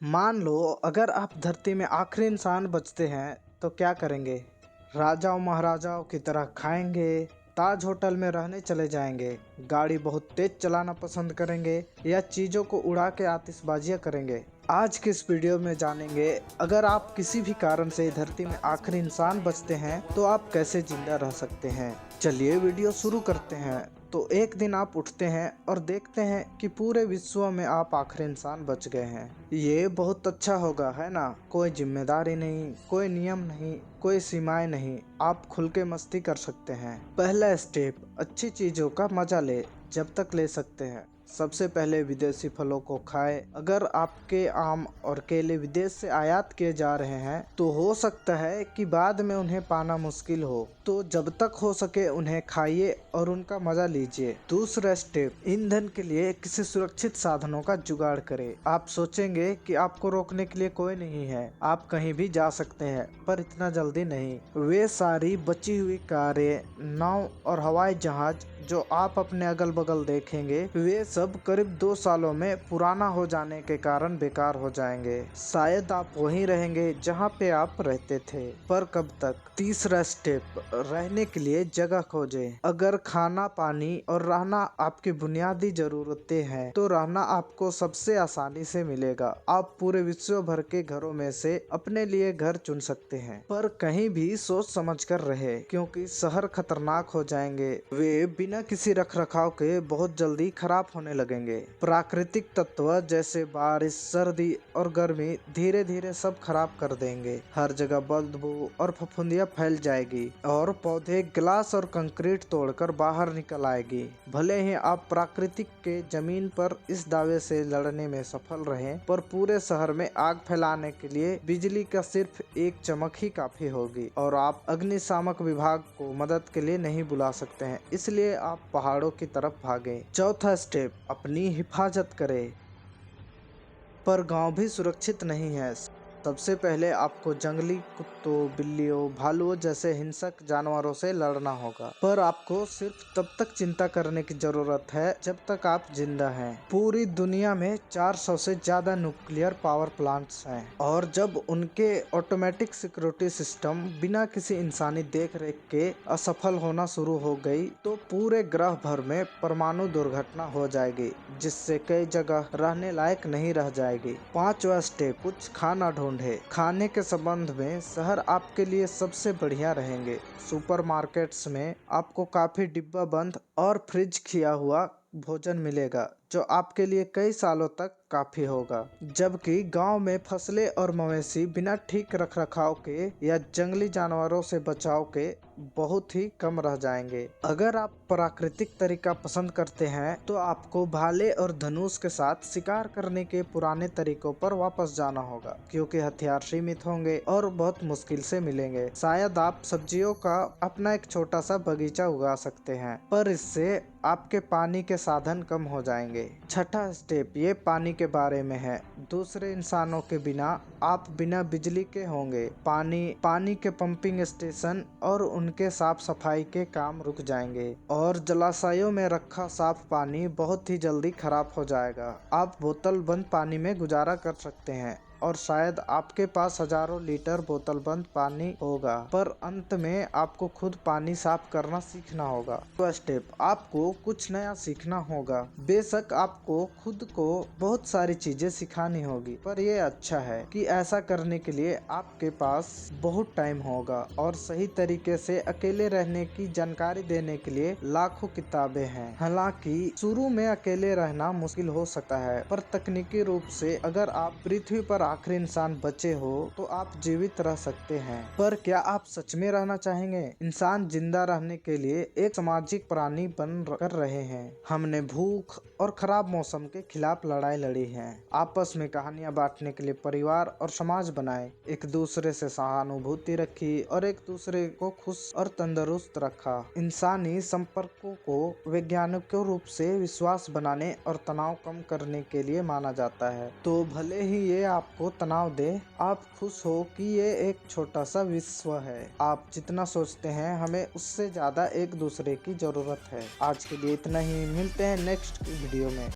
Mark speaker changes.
Speaker 1: मान लो अगर आप धरती में आखिरी इंसान बचते हैं तो क्या करेंगे? राजाओं महाराजाओं की तरह खाएंगे, ताज होटल में रहने चले जाएंगे, गाड़ी बहुत तेज चलाना पसंद करेंगे या चीज़ों को उड़ा के आतिशबाजियाँ करेंगे? आज के इस वीडियो में जानेंगे अगर आप किसी भी कारण से धरती में आखिरी इंसान बचते हैं तो आप कैसे जिंदा रह सकते हैं। चलिए वीडियो शुरू करते हैं। तो एक दिन आप उठते हैं और देखते हैं कि पूरे विश्व में आप आखिरी इंसान बच गए हैं। ये बहुत अच्छा होगा, है ना? कोई जिम्मेदारी नहीं, कोई नियम नहीं, कोई सीमाएं नहीं, आप खुल के मस्ती कर सकते हैं। पहला स्टेप, अच्छी चीजों का मजा ले जब तक ले सकते हैं। सबसे पहले विदेशी फलों को खाएं। अगर आपके आम और केले विदेश से आयात किए जा रहे हैं तो हो सकता है कि बाद में उन्हें पाना मुश्किल हो, तो जब तक हो सके उन्हें खाइए और उनका मजा लीजिए। दूसरा स्टेप, ईंधन के लिए किसी सुरक्षित साधनों का जुगाड़ करें। आप सोचेंगे कि आपको रोकने के लिए कोई नहीं है, आप कहीं भी जा सकते हैं, पर इतना जल्दी नहीं। वे सारी बची हुई कारें, नाव और हवाई जहाज जो आप अपने अगल बगल देखेंगे वे सब करीब 2 सालों में पुराना हो जाने के कारण बेकार हो जाएंगे। शायद आप वहीं रहेंगे जहां पे आप रहते थे, पर कब तक? तीसरा स्टेप, रहने के लिए जगह खोजें। अगर खाना, पानी और रहना आपकी बुनियादी जरूरतें हैं तो रहना आपको सबसे आसानी से मिलेगा। आप पूरे विश्व भर के घरों में से अपने लिए घर चुन सकते हैं, पर कहीं भी सोच समझ कर रहे, क्योंकि शहर खतरनाक हो जाएंगे। वे बिना किसी रख रखाव के बहुत जल्दी खराब होने लगेंगे। प्राकृतिक तत्व जैसे बारिश, सर्दी और गर्मी धीरे धीरे सब खराब कर देंगे। हर जगह बदबू और फफूंदियां फैल जाएगी और पौधे ग्लास और कंक्रीट तोड़कर बाहर निकल आएगी। भले ही आप प्राकृतिक के जमीन पर इस दावे से लड़ने में सफल रहें, पर पूरे शहर में आग फैलाने के लिए बिजली का सिर्फ एक चमक ही काफी होगी और आप अग्निशामक विभाग को मदद के लिए नहीं बुला सकते हैं, इसलिए आप पहाड़ों की तरफ भागें। चौथा स्टेप, अपनी हिफाजत करें। पर गांव भी सुरक्षित नहीं है। सबसे पहले आपको जंगली कुत्तों, बिल्लियों, भालुओं जैसे हिंसक जानवरों से लड़ना होगा, पर आपको सिर्फ तब तक चिंता करने की जरूरत है जब तक आप जिंदा हैं। पूरी दुनिया में 400 से ज्यादा न्यूक्लियर पावर प्लांट्स हैं और जब उनके ऑटोमेटिक सिक्योरिटी सिस्टम बिना किसी इंसानी देख रेख के असफल होना शुरू हो गई तो पूरे ग्रह भर में परमाणु दुर्घटना हो जाएगी, जिससे कई जगह रहने लायक नहीं रह जाएगी। पांचवा स्टेप, कुछ खाना ढूंढ। खाने के संबंध में शहर आपके लिए सबसे बढ़िया रहेंगे। सुपरमार्केट्स में आपको काफी डिब्बा बंद और फ्रिज किया हुआ भोजन मिलेगा जो आपके लिए कई सालों तक काफी होगा, जबकि गांव में फसलें और मवेशी बिना ठीक रखरखाव के या जंगली जानवरों से बचाव के बहुत ही कम रह जाएंगे। अगर आप प्राकृतिक तरीका पसंद करते हैं तो आपको भाले और धनुष के साथ शिकार करने के पुराने तरीकों पर वापस जाना होगा, क्योंकि हथियार सीमित होंगे और बहुत मुश्किल से मिलेंगे। शायद आप सब्जियों का अपना एक छोटा सा बगीचा उगा सकते हैं, पर इससे आपके पानी के साधन कम हो जाएंगे। छठा स्टेप, ये पानी के बारे में है। दूसरे इंसानों के बिना आप बिना बिजली के होंगे। पानी के पंपिंग स्टेशन और उनके साफ सफाई के काम रुक जाएंगे और जलाशयों में रखा साफ पानी बहुत ही जल्दी खराब हो जाएगा। आप बोतल बंद पानी में गुजारा कर सकते हैं और शायद आपके पास हजारों लीटर बोतल बंद पानी होगा, पर अंत में आपको खुद पानी साफ करना सीखना होगा। तो स्टेप, आपको कुछ नया सीखना होगा। बेशक आपको खुद को बहुत सारी चीजें सिखानी होगी, पर यह अच्छा है कि ऐसा करने के लिए आपके पास बहुत टाइम होगा और सही तरीके से अकेले रहने की जानकारी देने के लिए लाखों किताबें हैं। हालांकि शुरू में अकेले रहना मुश्किल हो सकता है, पर तकनीकी रूप से अगर आप पृथ्वी पर आखिरी इंसान बचे हो तो आप जीवित रह सकते हैं। पर क्या आप सच में रहना चाहेंगे? इंसान जिंदा रहने के लिए एक सामाजिक प्राणी बन कर रहे हैं। हमने भूख और खराब मौसम के खिलाफ लड़ाई लड़ी है, आपस में कहानियां बांटने के लिए परिवार और समाज बनाए, एक दूसरे से सहानुभूति रखी और एक दूसरे को खुश और तंदुरुस्त रखा। इंसानी संपर्कों को वैज्ञानिक रूप से विश्वास बनाने और तनाव कम करने के लिए माना जाता है। तो भले ही ये आपको तनाव दे, आप खुश हो कि ये एक छोटा सा विश्व है। आप जितना सोचते हैं हमें उससे ज्यादा एक दूसरे की जरूरत है। आज के लिए इतना ही, मिलते हैं नेक्स्ट वीडियो में।